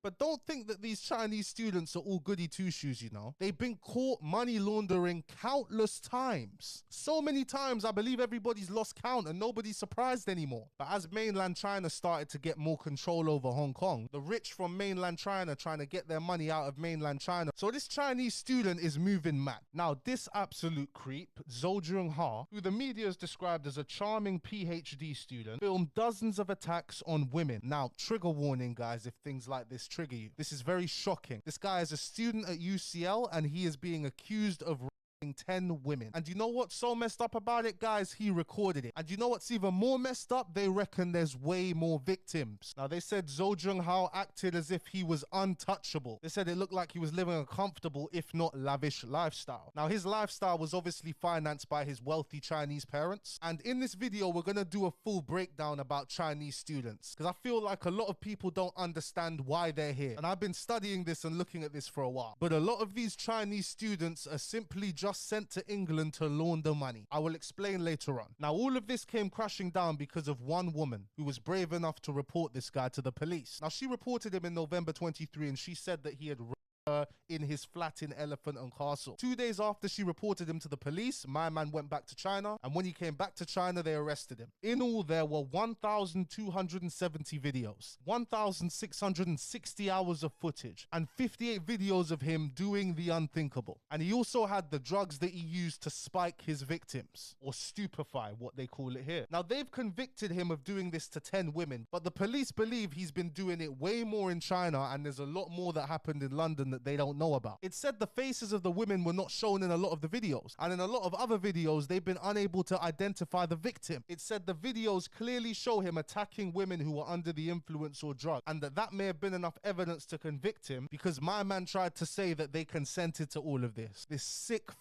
But don't think that these Chinese students are all goody two-shoes, you know. They've been caught money laundering countless times. So many times, I believe everybody's lost count and nobody's surprised anymore. But as mainland China started to get more control over Hong Kong, the rich from mainland China trying to get their money out of mainland China. So this Chinese student is moving mad. Now, this absolute creep, Zhou Junha, who the media has described as a charming PhD student, filmed dozens of attacks on women. Now, trigger warning, guys, if things like this trigger you. This is very shocking. This guy is a student at UCL and he is being accused of 10 women. And you know what's so messed up about it, guys? He recorded it. And you know what's even more messed up? They reckon there's way more victims. Now, they said Zhou Junhao acted as if he was untouchable. They said it looked like he was living a comfortable, if not lavish, lifestyle. Now, his lifestyle was obviously financed by his wealthy Chinese parents. And in this video, we're going to do a full breakdown about Chinese students, because I feel like a lot of people don't understand why they're here. And I've been studying this and looking at this for a while. But a lot of these Chinese students are simply just sent to England to launder money. I will explain later on. Now, all of this came crashing down because of one woman who was brave enough to report this guy to the police. Now, she reported him in November 23 and she said that he had her in his flat in Elephant and Castle. 2 days after she reported him to the police, my man went back to China, and when he came back to China, they arrested him. In all, there were 1,270 videos, 1,660 hours of footage, and 58 videos of him doing the unthinkable. And he also had the drugs that he used to spike his victims, or stupefy, what they call it here. Now, they've convicted him of doing this to 10 women, but the police believe he's been doing it way more in China, and there's a lot more that happened in London that they don't know about. It said the faces of the women were not shown in a lot of the videos, and in a lot of other videos, they've been unable to identify the victim. It said the videos clearly show him attacking women who were under the influence or drug, and that may have been enough evidence to convict him, because my man tried to say that they consented to all of this. This sick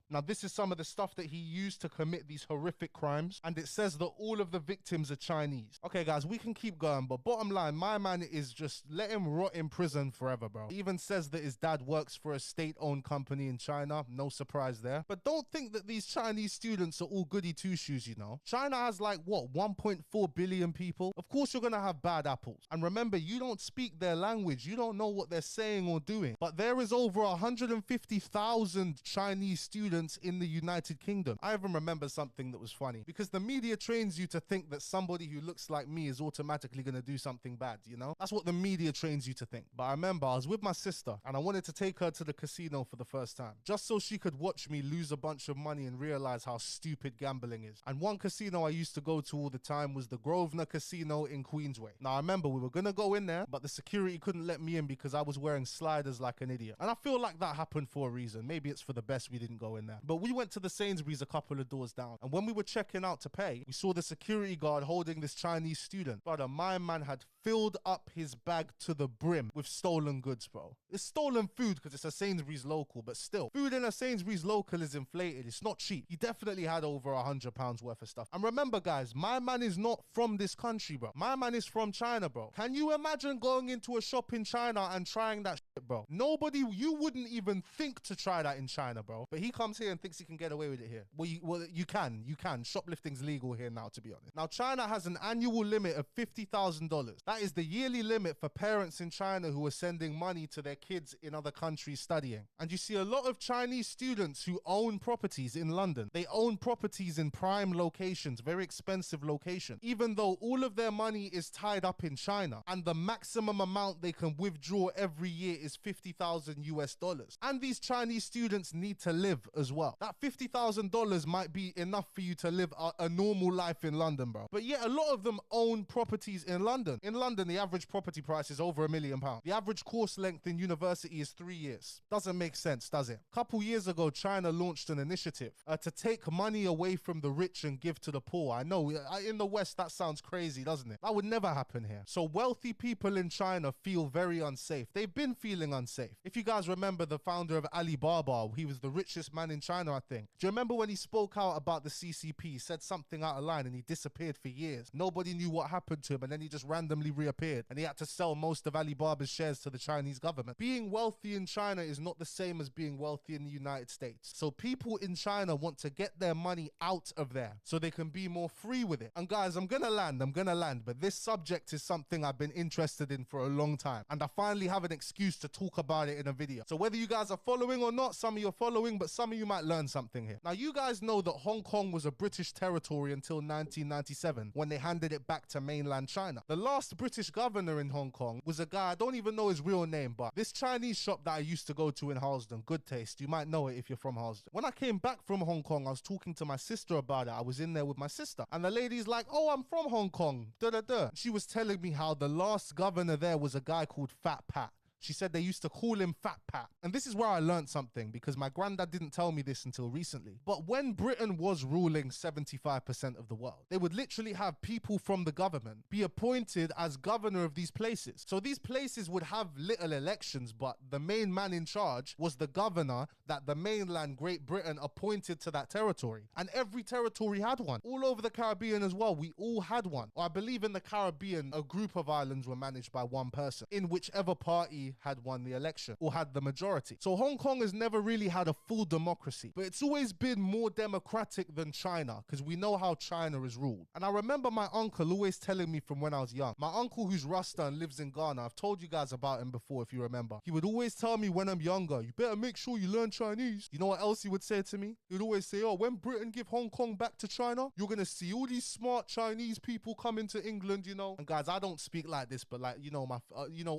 Now, this is some of the stuff that he used to commit these horrific crimes, and it says that all of the victims are Chinese. Okay, guys, we can keep going, but bottom line, my man is just let him rot in prison forever, bro. He even says that his dad works for a state-owned company in China. No surprise there. But don't think that these Chinese students are all goody two-shoes, you know. China has like, what, 1.4 billion people? Of course you're gonna have bad apples. And remember, you don't speak their language. You don't know what they're saying or doing. But there is over 150,000 Chinese students in the United Kingdom. I even remember something that was funny, because the media trains you to think that somebody who looks like me is automatically going to do something bad, you know? That's what the media trains you to think. But I remember I was with my sister and I wanted to take her to the casino for the first time, just so she could watch me lose a bunch of money and realize how stupid gambling is. And one casino I used to go to all the time was the Grosvenor Casino in Queensway. Now I remember we were going to go in there, but the security couldn't let me in because I was wearing sliders like an idiot. And I feel like that happened for a reason. Maybe it's for the best we didn't go in there. But we went to the Sainsbury's a couple of doors down, and when we were checking out to pay, we saw the security guard holding this Chinese student. Brother, my man had filled up his bag to the brim with stolen goods, bro. It's stolen food because it's a Sainsbury's local, but still, food in a Sainsbury's local is inflated. It's not cheap. He definitely had over £100 worth of stuff. And remember, guys, my man is not from this country, bro. My man is from China, bro. Can you imagine going into a shop in China and trying that shit, bro? Nobody, you wouldn't even think to try that in China, bro. But he comes here and thinks he can get away with it here. Well, you can. Shoplifting's legal here now, to be honest. Now, China has an annual limit of $50,000. That is the yearly limit for parents in China who are sending money to their kids in other countries studying. And you see a lot of Chinese students who own properties in London. They own properties in prime locations, very expensive locations, even though all of their money is tied up in China. And the maximum amount they can withdraw every year is $50,000 US. And these Chinese students need to live as well. That $50,000 might be enough for you to live a normal life in London, bro. But yet a lot of them own properties in London. In London, the average property price is over £1 million. The average course length in university is 3 years. Doesn't make sense, does it? A couple years ago, China launched an initiative to take money away from the rich and give to the poor. I know, in the West, that sounds crazy, doesn't it? That would never happen here. So wealthy people in China feel very unsafe. They've been feeling unsafe. If you guys remember the founder of Alibaba, he was the richest man in in China, I think. Do you remember when he spoke out about the CCP, said something out of line and he disappeared for years? Nobody knew what happened to him and then he just randomly reappeared and he had to sell most of Alibaba's shares to the Chinese government. Being wealthy in China is not the same as being wealthy in the United States. So people in China want to get their money out of there so they can be more free with it. And guys, I'm gonna land, but this subject is something I've been interested in for a long time and I finally have an excuse to talk about it in a video. So whether you guys are following or not, some of you are following, but some of you might learn something here. Now you guys know that Hong Kong was a British territory until 1997 when they handed it back to mainland China. The last British governor in Hong Kong was a guy, I don't even know his real name, but this Chinese shop that I used to go to in Harlesden, Good Taste, you might know it if you're from Harlesden. When I came back from Hong Kong, I was talking to my sister about it. I was in there with my sister and the lady's like, oh, I'm from Hong Kong, da-da-da. She was telling me how the last governor there was a guy called Fat Pat. She said they used to call him Fat Pat. And this is where I learned something because my granddad didn't tell me this until recently. But when Britain was ruling 75% of the world, they would literally have people from the government be appointed as governor of these places. So these places would have little elections, but the main man in charge was the governor that the mainland Great Britain appointed to that territory. And every territory had one. All over the Caribbean as well, we all had one. Or I believe in the Caribbean, a group of islands were managed by one person in whichever party had won the election or had the majority. So Hong Kong has never really had a full democracy, but it's always been more democratic than China because we know how China is ruled. And I remember my uncle always telling me from when I was young, my uncle who's Rasta and lives in Ghana, I've told you guys about him before if you remember. He would always tell me when I'm younger, you better make sure you learn Chinese. You know what else he would say to me? He would always say, oh, when Britain give Hong Kong back to China, you're gonna see all these smart Chinese people coming to England, you know. And guys, I don't speak like this, but like, you know, my,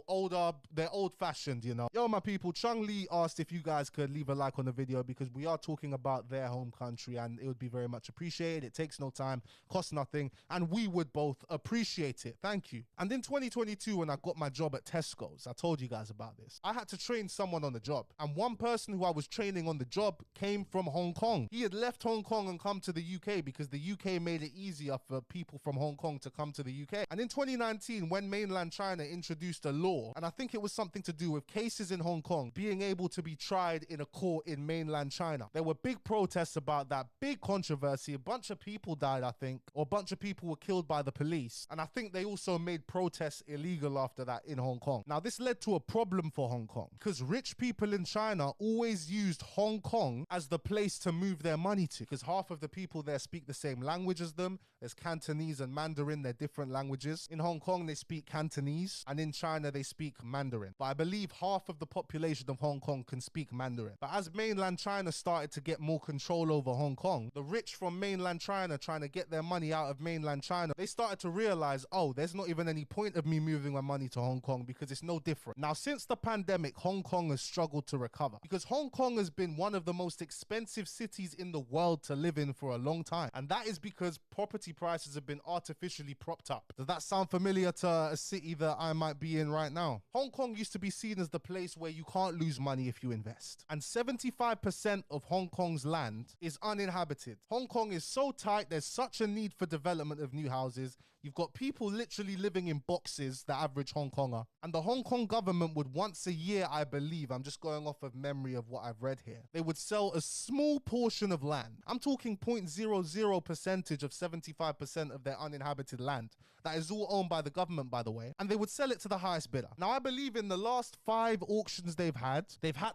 older, they're old-fashioned, you know. Yo, my people, Chung Lee asked if you guys could leave a like on the video because we are talking about their home country and it would be very much appreciated. It takes no time, costs nothing, and we would both appreciate it. Thank you. And in 2022, when I got my job at Tesco's, I told you guys about this, I had to train someone on the job. And one person who I was training on the job came from Hong Kong. He had left Hong Kong and come to the UK because the UK made it easier for people from Hong Kong to come to the UK. And in 2019, when mainland China introduced a law, and I think it was something to do with cases in Hong Kong being able to be tried in a court in mainland China. There were big protests about that, big controversy. A bunch of people died, I think, or a bunch of people were killed by the police. And I think they also made protests illegal after that in Hong Kong. Now, this led to a problem for Hong Kong because rich people in China always used Hong Kong as the place to move their money to because half of the people there speak the same language as them. There's Cantonese and Mandarin, they're different languages. In Hong Kong, they speak Cantonese, and in China, they speak Mandarin. But I believe half of the population of Hong Kong can speak Mandarin. But as mainland China started to get more control over Hong Kong, the rich from mainland China trying to get their money out of mainland China, they started to realize, oh, there's not even any point of me moving my money to Hong Kong because it's no different. Now, since the pandemic, Hong Kong has struggled to recover because Hong Kong has been one of the most expensive cities in the world to live in for a long time. And that is because property prices have been artificially propped up. Does that sound familiar to a city that I might be in right now? Hong Kong used to be seen as the place where you can't lose money if you invest. And 75% of Hong Kong's land is uninhabited. Hong Kong is so tight, there's such a need for development of new houses. You've got people literally living in boxes, the average Hong Konger. And the Hong Kong government would once a year, I believe, I'm just going off of memory of what I've read here, they would sell a small portion of land. I'm talking 0.00% of 75% of their uninhabited land. That is all owned by the government, by the way. And they would sell it to the highest bidder. Now, I believe in the last 5 auctions they've had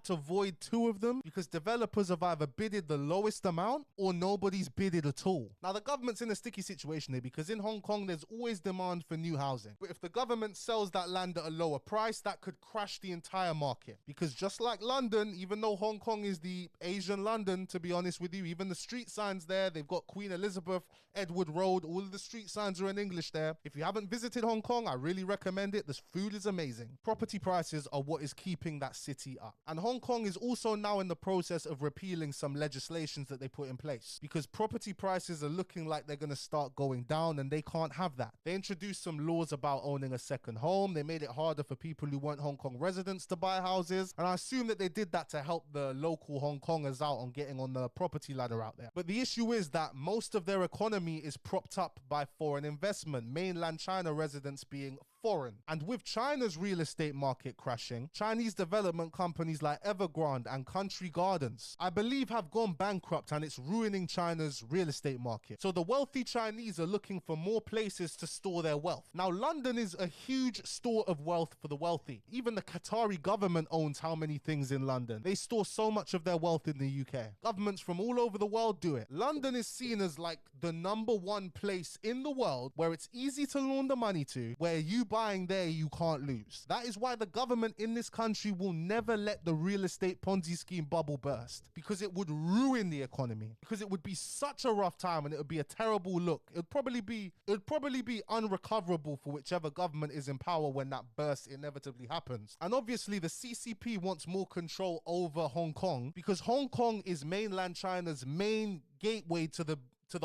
to void 2 of them because developers have either bidded the lowest amount or nobody's bidded at all. Now, the government's in a sticky situation here because in Hong Kong, there's always demand for new housing. But if the government sells that land at a lower price, that could crash the entire market. Because just like London, even though Hong Kong is the Asian London, to be honest with you, even the street signs there, they've got Queen Elizabeth, Edward Road, all of the street signs are in English there. If you haven't visited Hong Kong, I really recommend it. The food is amazing. Property prices are what is keeping that city up. And Hong Kong is also now in the process of repealing some legislations that they put in place because property prices are looking like they're going to start going down and they can't have that. They introduced some laws about owning a second home. They made it harder for people who weren't Hong Kong residents to buy houses. And I assume that they did that to help the local Hong Kongers out on getting on the property ladder out there. But the issue is that most of their economy is propped up by foreign investment, mainland China residents being foreign. And with China's real estate market crashing, Chinese development companies like Evergrande and Country Gardens, I believe, have gone bankrupt, and it's ruining China's real estate market. So the wealthy Chinese are looking for more places to store their wealth. Now, London is a huge store of wealth for the wealthy. Even the Qatari government owns how many things in London. They store so much of their wealth in the UK. Governments from all over the world do it. London is seen as like the #1 place in the world where it's easy to launder money to, where you buying there you can't lose. That is why the government in this country will never let the real estate Ponzi scheme bubble burst, because it would ruin the economy, because it would be such a rough time and it would be a terrible look. It would probably be unrecoverable for whichever government is in power when that burst inevitably happens. And obviously the CCP wants more control over Hong Kong, because Hong Kong is mainland China's main gateway to the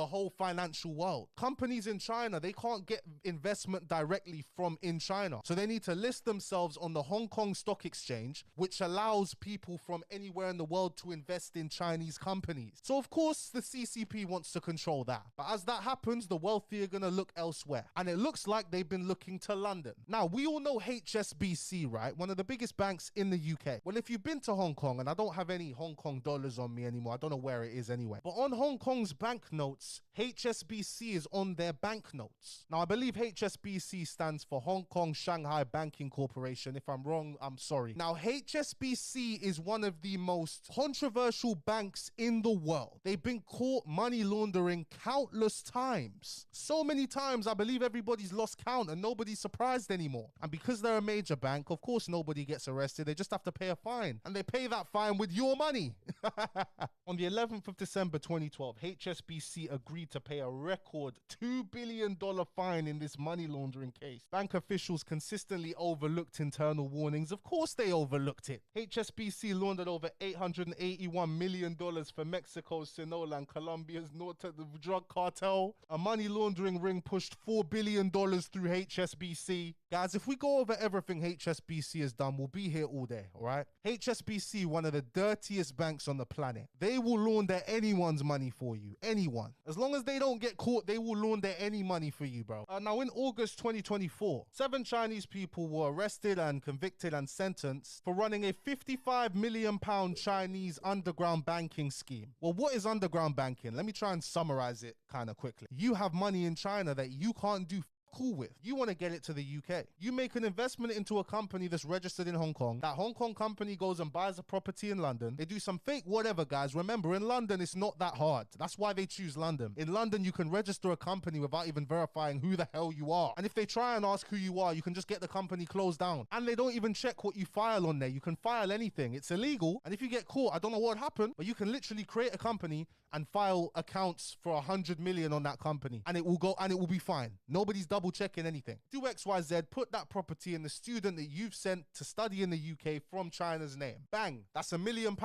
whole financial world. Companies in China, they can't get investment directly from in China. So they need to list themselves on the Hong Kong Stock Exchange, which allows people from anywhere in the world to invest in Chinese companies. So of course the CCP wants to control that. But as that happens, the wealthy are gonna look elsewhere. And it looks like they've been looking to London. Now, we all know HSBC, right? One of the biggest banks in the UK. Well, if you've been to Hong Kong, and I don't have any Hong Kong dollars on me anymore, I don't know where it is anyway, but on Hong Kong's banknotes, HSBC is on their banknotes. Now, I believe HSBC stands for Hong Kong Shanghai Banking Corporation. If I'm wrong, I'm sorry. Now, HSBC is one of the most controversial banks in the world. They've been caught money laundering countless times. So many times, I believe everybody's lost count and nobody's surprised anymore. And because they're a major bank, of course, nobody gets arrested. They just have to pay a fine. And they pay that fine with your money. On the 11th of December 2012, HSBC agreed to pay a record $2 billion fine in this money laundering case. Bank officials consistently overlooked internal warnings. Of course they overlooked it. HSBC laundered over $881 million for Mexico's Sinaloa and Colombia's Norte drug cartel. A money laundering ring pushed $4 billion through HSBC. Guys, if we go over everything HSBC has done, we'll be here all day, all right? HSBC, one of the dirtiest banks on the planet. They will launder anyone's money for you. Anyone. As long as they don't get caught, they will launder any money for you, bro. Now, in August 2024, 7 Chinese people were arrested and convicted and sentenced for running a £55 million Chinese underground banking scheme. Well, what is underground banking? Let me try and summarize it kind of quickly. You have money in China that you can't do cool with. You want to get it to the UK. You make an investment into a company that's registered in Hong Kong. That Hong Kong company goes and buys a property in London. They do some fake whatever, guys. Remember, in London, it's not that hard. That's why they choose London. In London, you can register a company without even verifying who the hell you are. And if they try and ask who you are, you can just get the company closed down. And they don't even check what you file on there. You can file anything. It's illegal. And if you get caught, I don't know what happened, but you can literally create a company and file accounts for 100 million on that company, and it will go and it will be fine. Nobody's double checking anything. Do XYZ, put that property in the student that you've sent to study in the UK from China's name. Bang, that's £1 million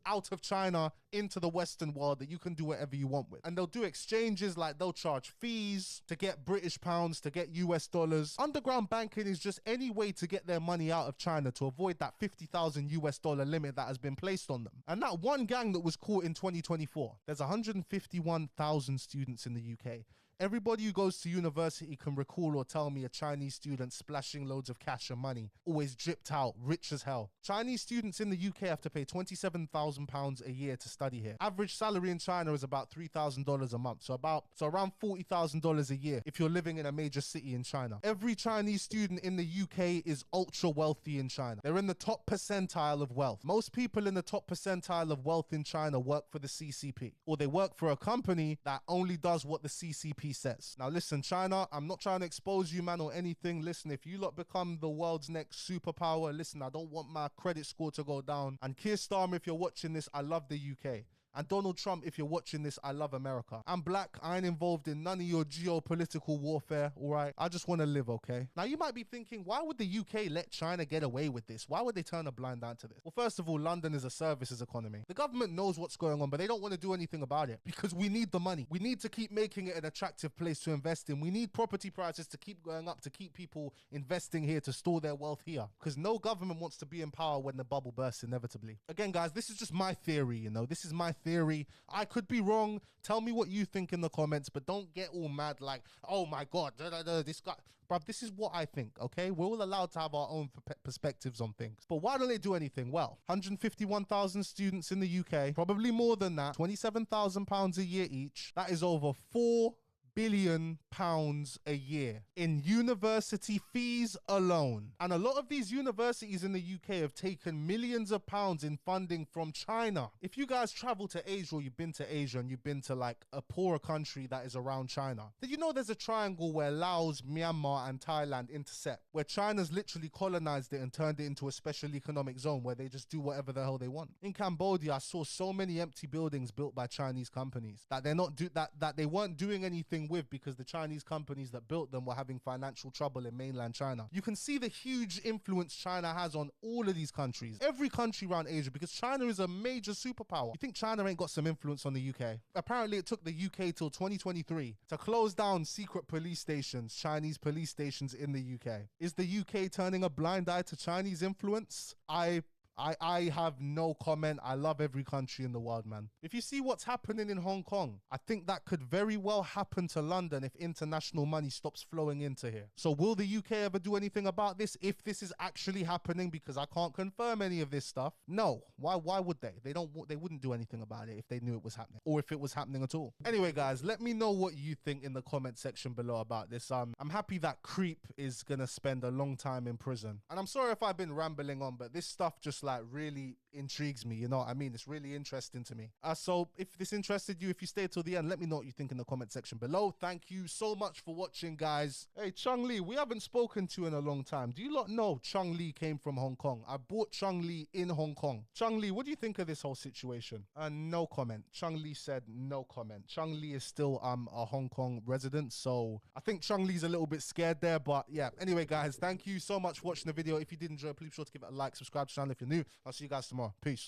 out of China into the Western world that you can do whatever you want with. And they'll do exchanges, like they'll charge fees to get British pounds, to get US dollars. Underground banking is just any way to get their money out of China to avoid that $50,000 limit that has been placed on them. And that one gang that was caught in 2024, there's 151,000 students in the UK. Everybody who goes to university can recall or tell me a Chinese student splashing loads of cash and money, always dripped out, rich as hell. Chinese students in the UK have to pay £27,000 a year to study here. Average salary in China is about $3,000 a month, so around $40,000 a year if you're living in a major city in China. Every Chinese student in the UK is ultra wealthy in China. They're in the top percentile of wealth. Most people in the top percentile of wealth in China work for the CCP, or they work for a company that only does what the CCP says. Now listen, China, I'm not trying to expose you, man, or anything. Listen, if you lot become the world's next superpower, listen, I don't want my credit score to go down. And Keir Starmer, if you're watching this, I love the UK. And Donald Trump, if you're watching this, I love America. I'm black. I ain't involved in none of your geopolitical warfare, all right? I just want to live, okay? Now, you might be thinking, why would the UK let China get away with this? Why would they turn a blind eye to this? Well, first of all, London is a services economy. The government knows what's going on, but they don't want to do anything about it because we need the money. We need to keep making it an attractive place to invest in. We need property prices to keep going up, to keep people investing here, to store their wealth here, because no government wants to be in power when the bubble bursts inevitably. Again, guys, this is just my theory, you know? This is my theory. I could be wrong. Tell me what you think in the comments, but don't get all mad like, oh my God, this guy. Bruv, this is what I think, okay? We're all allowed to have our own perspectives on things. But why don't they do anything? Well, 151,000 students in the UK, probably more than that, £27,000 a year each. That is over £4 billion a year in university fees alone. And a lot of these universities in the UK have taken millions of pounds in funding from China. If you guys travel to Asia, or you've been to Asia and you've been to like a poorer country that is around China, did you know there's a triangle where Laos, Myanmar and Thailand intersect, where China's literally colonized it and turned it into a special economic zone where they just do whatever the hell they want? In Cambodia, I saw so many empty buildings built by Chinese companies that they're not that they weren't doing anything with, because the Chinese companies that built them were having financial trouble in mainland China. You can see the huge influence China has on all of these countries, every country around Asia, because China is a major superpower. You think China ain't got some influence on the UK? Apparently it took the UK till 2023 to close down secret police stations, Chinese police stations in the UK. Is the UK turning a blind eye to Chinese influence? I have no comment. I love every country in the world, man. If you see what's happening in Hong Kong, I think that could very well happen to London if international money stops flowing into here. So will the UK ever do anything about this if this is actually happening? Because I can't confirm any of this stuff. No. Why would they? They wouldn't do anything about it if they knew it was happening, or if it was happening at all. Anyway, guys, let me know what you think in the comment section below about this. I'm happy that Creep is gonna spend a long time in prison. And I'm sorry if I've been rambling on, but this stuff just like really intrigues me, you know what I mean? It's really interesting to me. So if this interested you, if you stay till the end, let me know what you think in the comment section below. Thank you so much for watching, guys. Hey, Chung Lee, we haven't spoken to you in a long time. Do you lot know Chung Lee came from Hong Kong? I bought Chung Lee in Hong Kong. Chung Lee, what do you think of this whole situation? No comment. Chung Lee said no comment. Chung Lee is still a Hong Kong resident, so I think Chung Lee's a little bit scared there, but yeah. Anyway, guys, thank you so much for watching the video. If you did enjoy, please be sure to give it a like, subscribe to the channel if you're new. I'll see you guys tomorrow. Peace.